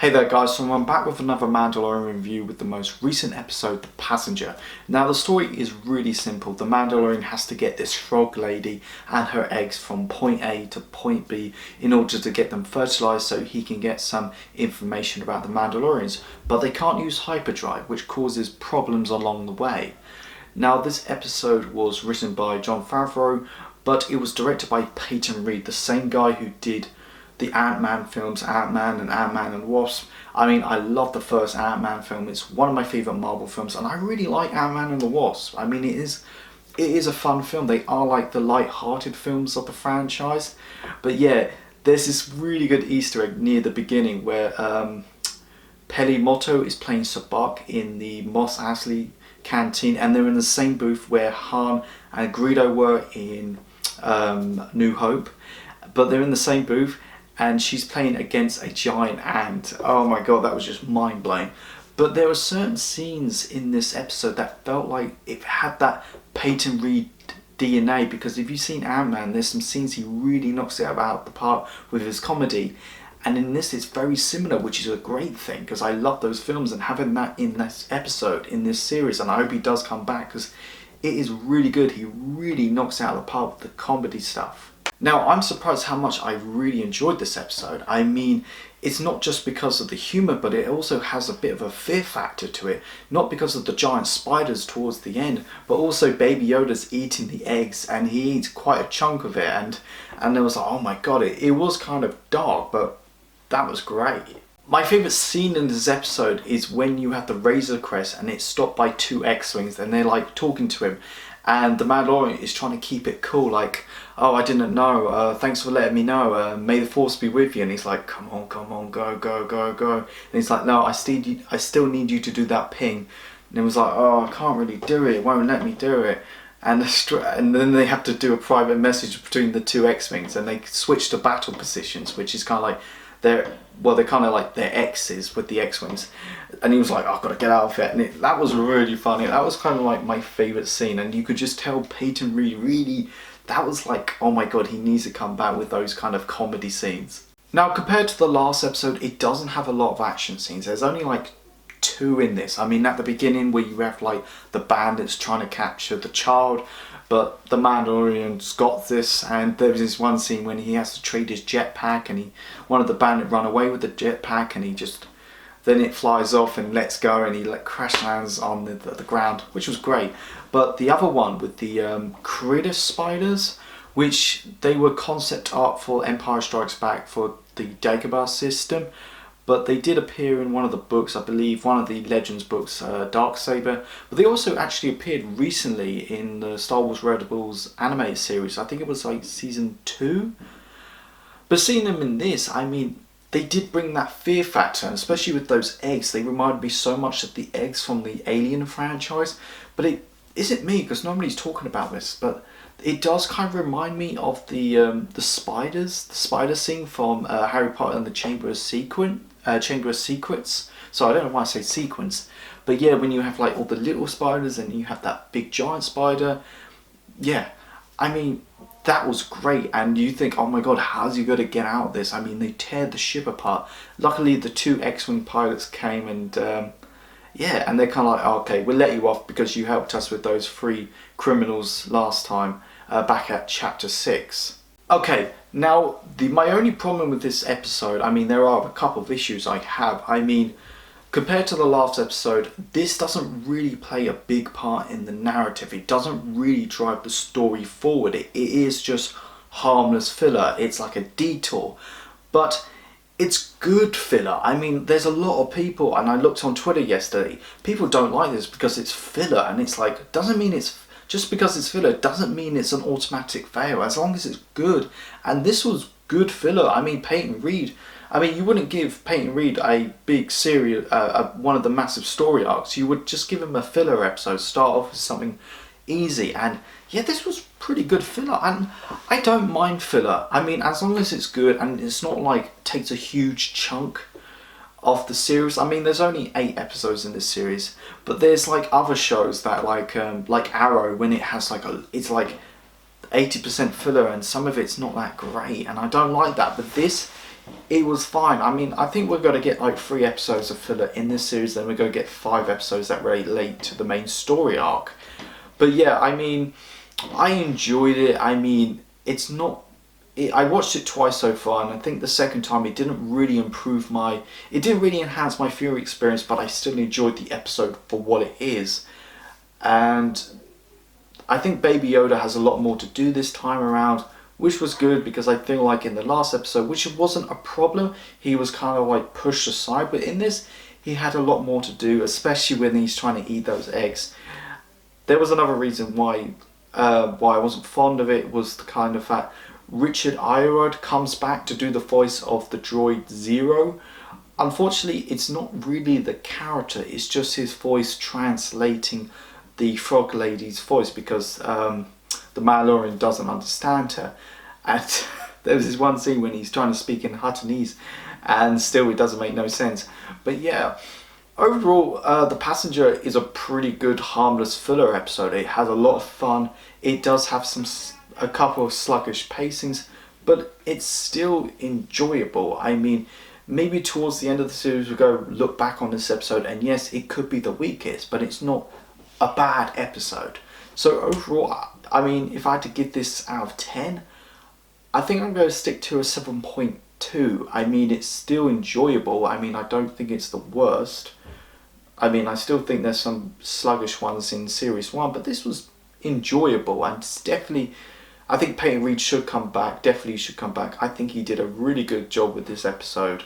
Hey there guys, so I'm back with another Mandalorian review with the most recent episode, The Passenger. Now the story is really simple. The Mandalorian has to get this frog lady and her eggs from point A to point B in order to get them fertilized so he can get some information about the Mandalorians. But they can't use hyperdrive, which causes problems along the way. Now this episode was written by Jon Favreau, but it was directed by Peyton Reed, the same guy who did the Ant-Man films, Ant-Man and the Wasp. I mean, I love the first Ant-Man film. It's one of my favourite Marvel films, and I really like Ant-Man and the Wasp. I mean, it is a fun film. They are like the light-hearted films of the franchise. But yeah, there's this really good Easter egg near the beginning where Peli Motto is playing Sabak in the Mos Eisley canteen, and they're in the same booth where Han and Greedo were in New Hope. But they're in the same booth, and she's playing against a giant ant. Oh my god, that was just mind-blowing. But there were certain scenes in this episode that felt like it had that Peyton Reed DNA, because if you've seen Ant-Man, there's some scenes he really knocks it out the park with his comedy. And in this, it's very similar, which is a great thing, because I love those films, and having that in this episode, in this series, and I hope he does come back, because it is really good. He really knocks it out of the park with the comedy stuff. Now, I'm surprised how much I really enjoyed this episode. I mean, it's not just because of the humour, but it also has a bit of a fear factor to it. Not because of the giant spiders towards the end, but also Baby Yoda's eating the eggs, and he eats quite a chunk of it. And it was like, oh my god, it was kind of dark, but that was great. My favourite scene in this episode is when you have the Razor Crest and it's stopped by two X-Wings and they're like talking to him, and the Mandalorian is trying to keep it cool, like, oh, I didn't know, thanks for letting me know, may the force be with you. And he's like, come on, go. And he's like, no, I still need you to do that ping. And he was like, oh, I can't really do it, won't let me do it. And then they have to do a private message between the two X-Wings, and they switch to battle positions, which is kind of like, they're kind of like their X's with the X-Wings. And he was like, oh, I've got to get out of it. And that was really funny. That was kind of like my favourite scene. And you could just tell Peyton Reed really, that was like, oh my god, he needs to come back with those kind of comedy scenes. Now, compared to the last episode, it doesn't have a lot of action scenes. There's only like 2 in this. I mean, at the beginning where you have like the bandits trying to capture the child, but the Mandalorian's got this, and there's this one scene when he has to trade his jetpack, and one of the bandits run away with the jetpack, and then it flies off and lets go, and he crash lands on the ground, which was great. But the other one with the critter spiders, which they were concept art for Empire Strikes Back for the Dagobah system, but they did appear in one of the books, I believe, one of the Legends books, Darksaber. But they also actually appeared recently in the Star Wars Rebels animated series. I think it was like season 2. But seeing them in this, I mean, they did bring that fear factor, and especially with those eggs. They reminded me so much of the eggs from the Alien franchise. But it isn't me, because nobody's talking about this, but it does kind of remind me of the spiders, the spider scene from Harry Potter and the Chamber of Secrets. So I don't know why I say sequence, but yeah, when you have like all the little spiders and you have that big giant spider, yeah, I mean, that was great. And you think, oh my god, how's he going to get out of this? I mean, they tear the ship apart. Luckily, the 2 X-Wing pilots came, and yeah, and they're kind of like, oh, okay, we'll let you off because you helped us with those 3 criminals last time, back at chapter 6. Okay, now my only problem with this episode, I mean, there are a couple of issues I have. I mean, compared to the last episode, this doesn't really play a big part in the narrative. It doesn't really drive the story forward. It is just harmless filler. It's like a detour. But it's good filler. I mean, there's a lot of people, and I looked on Twitter yesterday, people don't like this because it's filler, and it's like, doesn't mean it's, just because it's filler doesn't mean it's an automatic fail, as long as it's good. And this was good filler. I mean, Peyton Reed, I mean, you wouldn't give Peyton Reed a big series, one of the massive story arcs. You would just give him a filler episode, start off with something easy. And yeah, this was pretty good filler, and I don't mind filler. I mean, as long as it's good and it's not like takes a huge chunk of the series. I mean, there's only 8 episodes in this series, but there's like other shows that like Arrow, when it has like it's like 80% filler and some of it's not that great, and I don't like that. But this it was fine. I mean, I think we're going to get like 3 episodes of filler in this series, then we're going to get 5 episodes that relate to the main story arc. But yeah, I mean, I enjoyed it. I mean, it's not... I watched it twice so far, and I think the second time it didn't really it didn't really enhance my viewing experience, but I still enjoyed the episode for what it is. And I think Baby Yoda has a lot more to do this time around, which was good, because I feel like in the last episode, which wasn't a problem, he was kind of like pushed aside, but in this, he had a lot more to do, especially when he's trying to eat those eggs. There was another reason why I wasn't fond of it, was the kind of fact Richard Ayoade comes back to do the voice of the droid Zero. Unfortunately, it's not really the character, it's just his voice translating the Frog Lady's voice, because the Mandalorian doesn't understand her. And there was this one scene when he's trying to speak in Huttonese, and still it doesn't make no sense. But yeah, overall, The Passenger is a pretty good harmless filler episode. It has a lot of fun. It does have a couple of sluggish pacings, but it's still enjoyable. I mean, maybe towards the end of the series we'll go look back on this episode, and yes, it could be the weakest, but it's not a bad episode. So overall, I mean, if I had to give this out of 10, I think I'm going to stick to a 7.2. I mean, it's still enjoyable. I mean, I don't think it's the worst. I mean, I still think there's some sluggish ones in Series 1, but this was enjoyable, and it's definitely... I think Peyton Reed should come back, definitely should come back. I think he did a really good job with this episode.